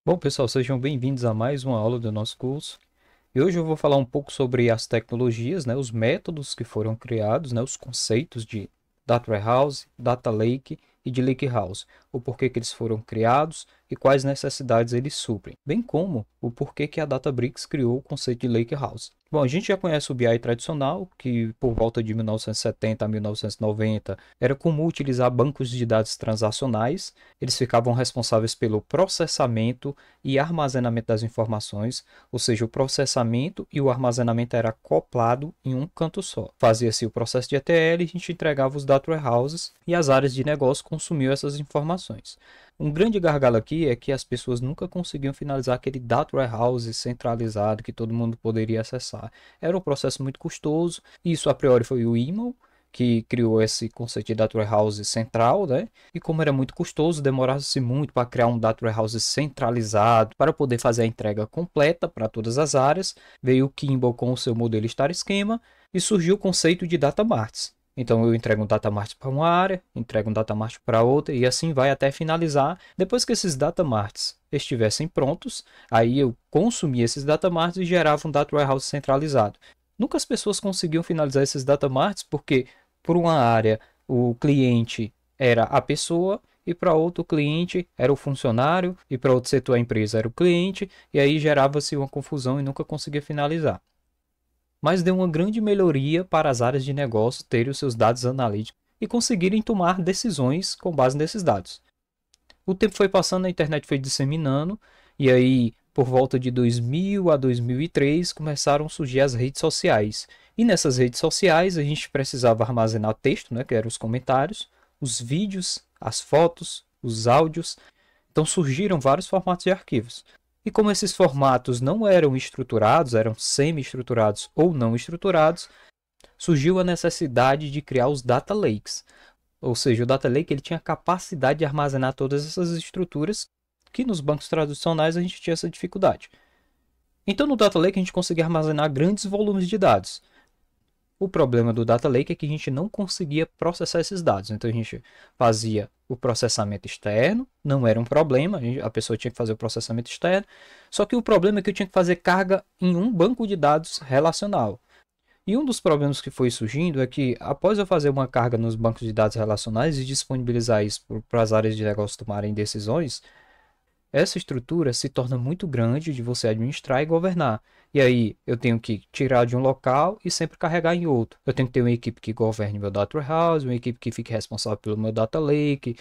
Bom, pessoal, sejam bem-vindos a mais uma aula do nosso curso. E hoje eu vou falar um pouco sobre as tecnologias, né, os métodos que foram criados, né, os conceitos de Data Warehouse, Data Lake e de Lake House, o porquê que eles foram criados e quais necessidades eles suprem, bem como o porquê que a Databricks criou o conceito de Lake House. Bom, a gente já conhece o BI tradicional, que por volta de 1970 a 1990 era comum utilizar bancos de dados transacionais. Eles ficavam responsáveis pelo processamento e armazenamento das informações, ou seja, o processamento e o armazenamento era acoplado em um canto só. Fazia-se o processo de ETL e a gente entregava os data warehouses e as áreas de negócio consumiam essas informações. Um grande gargalo aqui é que as pessoas nunca conseguiam finalizar aquele data warehouse centralizado que todo mundo poderia acessar. Era um processo muito custoso. Isso a priori foi o email que criou esse conceito de data warehouse central, né? E como era muito custoso, demorava-se muito para criar um data warehouse centralizado para poder fazer a entrega completa para todas as áreas. Veio o Kimball com o seu modelo Star Schema e surgiu o conceito de data marts. Então eu entrego um data mart para uma área, entrego um data mart para outra e assim vai até finalizar. Depois que esses data marts estivessem prontos, aí eu consumia esses data marts e gerava um data warehouse centralizado. Nunca as pessoas conseguiam finalizar esses data marts porque por uma área o cliente era a pessoa e para outro cliente era o funcionário e para outro setor a empresa era o cliente e aí gerava-se uma confusão e nunca conseguia finalizar, mas deu uma grande melhoria para as áreas de negócio terem os seus dados analíticos e conseguirem tomar decisões com base nesses dados. O tempo foi passando, a internet foi disseminando, e aí, por volta de 2000 a 2003, começaram a surgir as redes sociais. E nessas redes sociais, a gente precisava armazenar texto, né, que eram os comentários, os vídeos, as fotos, os áudios. Então surgiram vários formatos de arquivos. E como esses formatos não eram estruturados, eram semi-estruturados ou não estruturados, surgiu a necessidade de criar os data lakes. Ou seja, o data lake ele tinha a capacidade de armazenar todas essas estruturas que nos bancos tradicionais a gente tinha essa dificuldade. Então no data lake a gente conseguia armazenar grandes volumes de dados. O problema do data lake é que a gente não conseguia processar esses dados. Então a gente fazia o processamento externo, não era um problema, a pessoa tinha que fazer o processamento externo. Só que o problema é que eu tinha que fazer carga em um banco de dados relacional. E um dos problemas que foi surgindo é que, após eu fazer uma carga nos bancos de dados relacionais e disponibilizar isso para as áreas de negócio tomarem decisões, essa estrutura se torna muito grande de você administrar e governar. E aí eu tenho que tirar de um local e sempre carregar em outro. Eu tenho que ter uma equipe que governe meu data warehouse, uma equipe que fique responsável pelo meu data lake,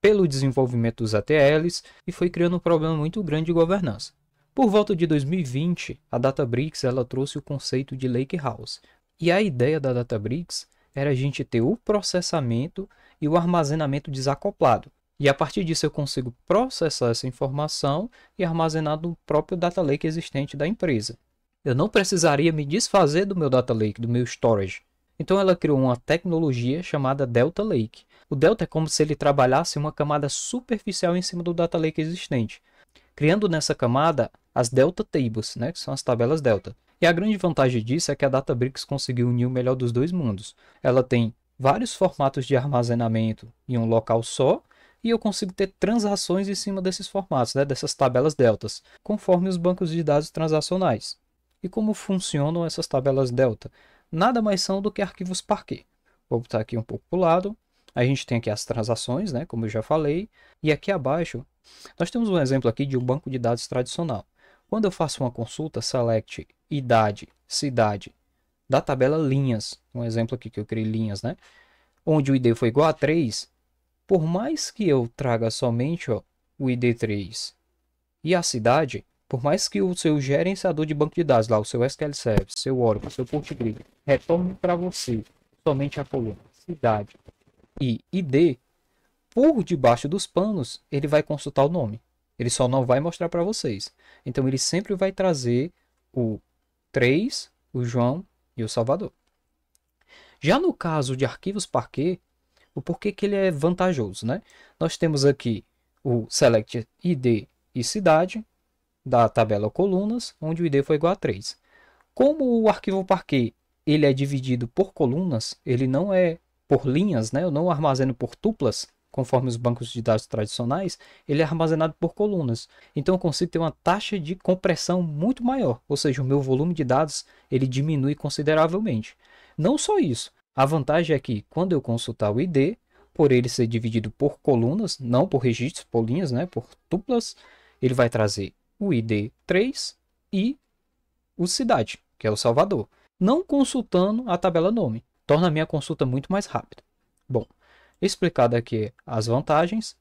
pelo desenvolvimento dos ETLs, e foi criando um problema muito grande de governança. Por volta de 2020, a Databricks ela trouxe o conceito de Lake House. E a ideia da Databricks era a gente ter o processamento e o armazenamento desacoplado. E a partir disso eu consigo processar essa informação e armazenar no próprio data lake existente da empresa. Eu não precisaria me desfazer do meu data lake, do meu storage. Então ela criou uma tecnologia chamada Delta Lake. O Delta é como se ele trabalhasse uma camada superficial em cima do data lake existente, criando nessa camada as Delta Tables, né, que são as tabelas Delta. E a grande vantagem disso é que a Databricks conseguiu unir o melhor dos dois mundos. Ela tem vários formatos de armazenamento em um local só, e eu consigo ter transações em cima desses formatos, né, dessas tabelas deltas, conforme os bancos de dados transacionais. E como funcionam essas tabelas delta? Nada mais são do que arquivos Parquet. Vou botar aqui um pouco para o lado. A gente tem aqui as transações, né, como eu já falei, e aqui abaixo nós temos um exemplo aqui de um banco de dados tradicional. Quando eu faço uma consulta, select idade, cidade, da tabela linhas, um exemplo aqui que eu criei linhas, né, onde o ID foi igual a 3, por mais que eu traga somente o ID3 e a cidade, por mais que o seu gerenciador de banco de dados, lá, o seu SQL Server, seu Oracle, seu Postgres, retorne para você somente a coluna cidade e ID, por debaixo dos panos, ele vai consultar o nome. Ele só não vai mostrar para vocês. Então, ele sempre vai trazer o 3, o João e o Salvador. Já no caso de arquivos Parquet, o porquê que ele é vantajoso, né? Nós temos aqui o select ID e cidade da tabela colunas, onde o ID foi igual a 3. Como o arquivo Parquet ele é dividido por colunas, ele não é por linhas, né? Eu não armazeno por tuplas. conforme os bancos de dados tradicionais, ele é armazenado por colunas. Então eu consigo ter uma taxa de compressão muito maior, ou seja, o meu volume de dados ele diminui consideravelmente. Não só isso, a vantagem é que quando eu consultar o ID, por ele ser dividido por colunas, não por registros, por linhas, né, por tuplas, ele vai trazer o ID 3 e o cidade, que é o Salvador, não consultando a tabela nome. Torna a minha consulta muito mais rápida. Bom, explicado aqui as vantagens,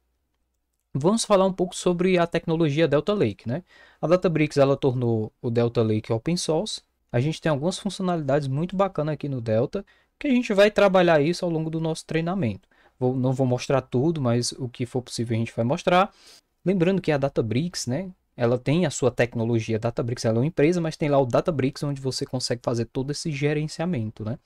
vamos falar um pouco sobre a tecnologia Delta Lake, né? A Databricks ela tornou o Delta Lake open source. A gente tem algumas funcionalidades muito bacanas aqui no Delta, que a gente vai trabalhar isso ao longo do nosso treinamento. Não vou mostrar tudo, mas o que for possível a gente vai mostrar. Lembrando que a Databricks, né? Ela tem a sua tecnologia. Databricks ela é uma empresa, mas tem lá o Databricks onde você consegue fazer todo esse gerenciamento, né?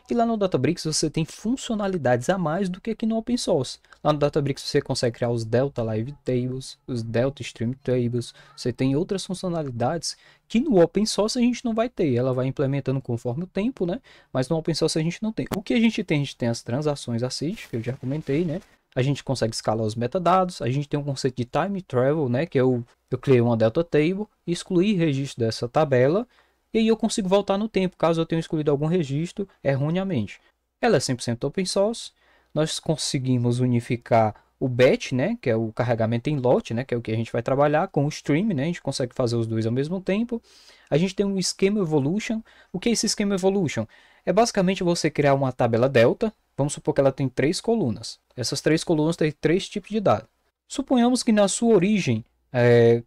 E lá no Databricks você tem funcionalidades a mais do que aqui no Open Source. Lá no Databricks você consegue criar os Delta Live Tables, os Delta Stream Tables. Você tem outras funcionalidades que no Open Source a gente não vai ter. Ela vai implementando conforme o tempo, né? Mas no Open Source a gente não tem. O que a gente tem? A gente tem as transações ACID, que eu já comentei, né? A gente consegue escalar os metadados. A gente tem um conceito de Time Travel, né? Que eu criei uma Delta Table, excluí registro dessa tabela. E aí eu consigo voltar no tempo, caso eu tenha escolhido algum registro erroneamente. Ela é 100% open source. Nós conseguimos unificar o batch, né, que é o carregamento em lote, né, que é o que a gente vai trabalhar, com o stream, né, a gente consegue fazer os dois ao mesmo tempo. A gente tem um Schema Evolution. O que é esse Schema Evolution? É basicamente você criar uma tabela delta. Vamos supor que ela tem 3 colunas. Essas 3 colunas têm 3 tipos de dados. Suponhamos que na sua origem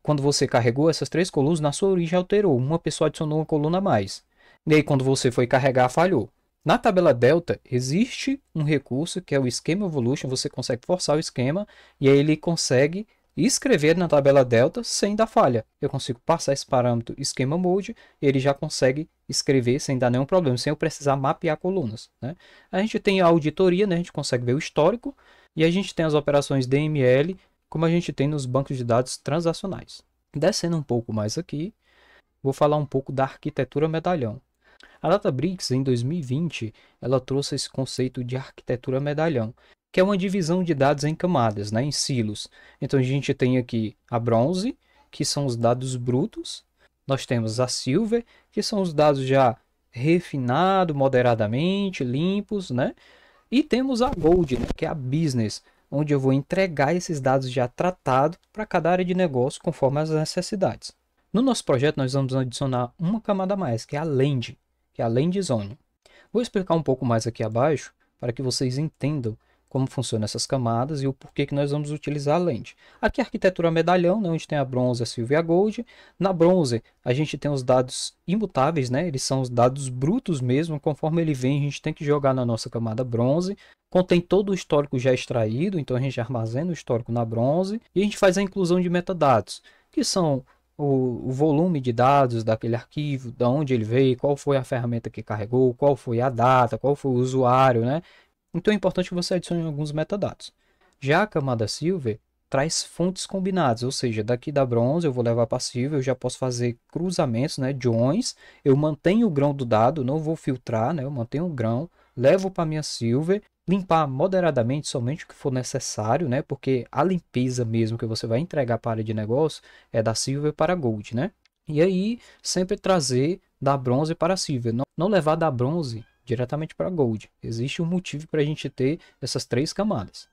quando você carregou essas 3 colunas, na sua origem alterou. Uma pessoa adicionou uma coluna a mais. E aí, quando você foi carregar, falhou. Na tabela delta, existe um recurso que é o Schema Evolution. Você consegue forçar o esquema e aí ele consegue escrever na tabela delta sem dar falha. Eu consigo passar esse parâmetro Schema Mode e ele já consegue escrever sem dar nenhum problema, sem eu precisar mapear colunas, né? A gente tem a auditoria, né? A gente consegue ver o histórico e a gente tem as operações DML, como a gente tem nos bancos de dados transacionais. Descendo um pouco mais aqui, vou falar um pouco da arquitetura medalhão. A Databricks, em 2020, ela trouxe esse conceito de arquitetura medalhão, que é uma divisão de dados em camadas, né, em silos. Então a gente tem aqui a bronze, que são os dados brutos. Nós temos a silver, que são os dados já refinados, moderadamente, limpos, né? E temos a gold, né, que é a business, onde eu vou entregar esses dados já tratados para cada área de negócio conforme as necessidades. No nosso projeto, nós vamos adicionar uma camada a mais, que é a Land, que é a Land Zone. Vou explicar um pouco mais aqui abaixo para que vocês entendam como funcionam essas camadas e o porquê que nós vamos utilizar a Land. Aqui a arquitetura medalhão, né, onde tem a bronze, a silver e a gold. Na bronze, a gente tem os dados imutáveis, né, eles são os dados brutos mesmo, conforme ele vem, a gente tem que jogar na nossa camada bronze. Contém todo o histórico já extraído, então a gente armazena o histórico na bronze. E a gente faz a inclusão de metadados, que são o volume de dados daquele arquivo, de onde ele veio, qual foi a ferramenta que carregou, qual foi a data, qual foi o usuário, né? Então é importante que você adicione alguns metadados. Já a camada Silver traz fontes combinadas, ou seja, daqui da bronze eu vou levar para Silver, eu já posso fazer cruzamentos, né, joins, eu mantenho o grão do dado, não vou filtrar, né, eu mantenho o grão, levo para minha Silver, limpar moderadamente somente o que for necessário, né, porque a limpeza mesmo que você vai entregar para a área de negócio é da Silver para a Gold, né? E aí sempre trazer da bronze para a Silver, não levar da bronze diretamente para Gold. Existe um motivo para a gente ter essas 3 camadas.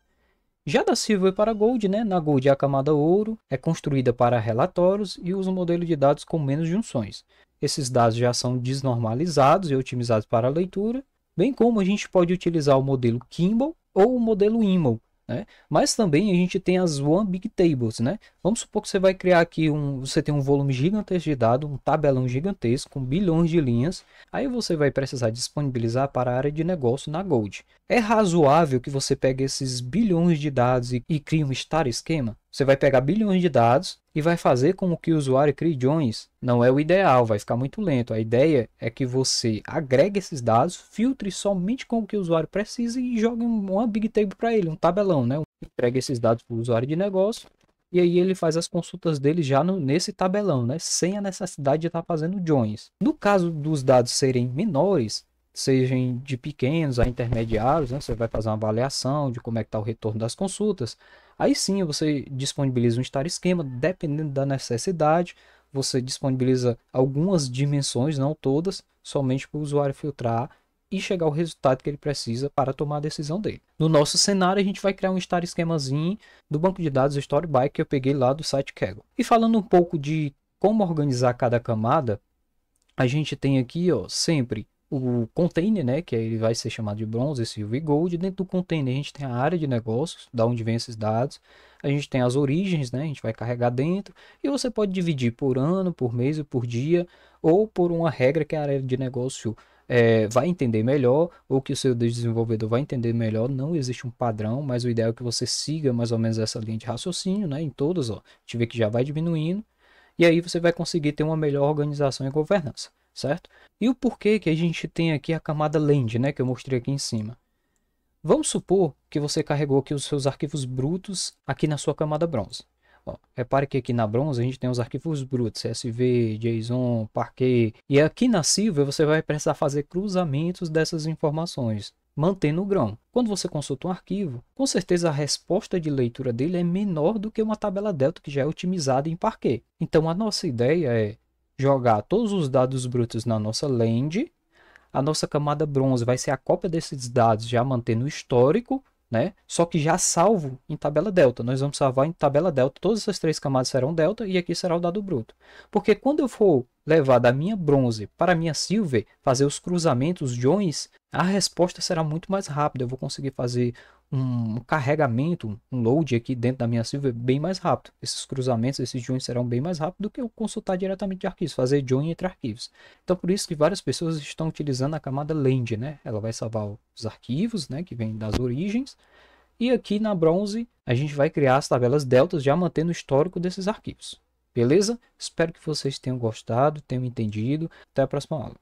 Já da Silver para Gold, né? Na Gold a camada ouro é construída para relatórios e usa um modelo de dados com menos junções. Esses dados já são desnormalizados e otimizados para a leitura, bem como a gente pode utilizar o modelo Kimball ou o modelo IMAL, né? Mas também a gente tem as One Big Tables, né? Vamos supor que você vai criar aqui você tem um volume gigantesco de dados, um tabelão gigantesco com bilhões de linhas. Aí você vai precisar disponibilizar para a área de negócio na Gold. É razoável que você pegue esses bilhões de dados e crie um star esquema? Você vai pegar bilhões de dados e vai fazer com que o usuário crie joins. Não é o ideal, vai ficar muito lento. A ideia é que você agregue esses dados, filtre somente com o que o usuário precisa e jogue uma big table para ele, um tabelão, né? Entregue esses dados para o usuário de negócio e aí ele faz as consultas dele já nesse tabelão, né? Sem a necessidade de estar fazendo joins. No caso dos dados serem menores, sejam de pequenos a intermediários, né? Você vai fazer uma avaliação de como é que está o retorno das consultas. Aí sim você disponibiliza um Star Schema, dependendo da necessidade, você disponibiliza algumas dimensões, não todas, somente para o usuário filtrar e chegar ao resultado que ele precisa para tomar a decisão dele. No nosso cenário, a gente vai criar um Star Schemazinho do banco de dados Storyby que eu peguei lá do site Kaggle. E falando um pouco de como organizar cada camada, a gente tem aqui, ó, sempre o container, né, que ele vai ser chamado de bronze, silver e gold. Dentro do container a gente tem a área de negócios, da onde vem esses dados. A gente tem as origens, né, a gente vai carregar dentro. E você pode dividir por ano, por mês, por dia, ou por uma regra que a área de negócio vai entender melhor, ou que o seu desenvolvedor vai entender melhor. Não existe um padrão, mas o ideal é que você siga mais ou menos essa linha de raciocínio, né, em todas, ó. A gente vê que já vai diminuindo. E aí você vai conseguir ter uma melhor organização e governança, certo? E o porquê que a gente tem aqui a camada Land, né, que eu mostrei aqui em cima. Vamos supor que você carregou aqui os seus arquivos brutos aqui na sua camada bronze. Ó, repare que aqui na bronze a gente tem os arquivos brutos, CSV, JSON, Parquet. E aqui na Silver você vai precisar fazer cruzamentos dessas informações, mantendo o grão. Quando você consulta um arquivo, com certeza a resposta de leitura dele é menor do que uma tabela delta que já é otimizada em Parquet. Então a nossa ideia é jogar todos os dados brutos na nossa land. A nossa camada bronze vai ser a cópia desses dados, já mantendo o histórico, né? Só que já salvo em tabela delta. Nós vamos salvar em tabela delta. Todas essas três camadas serão delta e aqui será o dado bruto. Porque quando eu for levar da minha bronze para a minha silver, fazer os cruzamentos, os joins, a resposta será muito mais rápida. Eu vou conseguir fazer um carregamento, um load aqui dentro da minha silver bem mais rápido. Esses cruzamentos, esses joins serão bem mais rápido do que eu consultar diretamente de arquivos, fazer join entre arquivos. Então por isso que várias pessoas estão utilizando a camada land, né? Ela vai salvar os arquivos, né, que vêm das origens. E aqui na bronze a gente vai criar as tabelas deltas já mantendo o histórico desses arquivos. Beleza? Espero que vocês tenham gostado, tenham entendido. Até a próxima aula.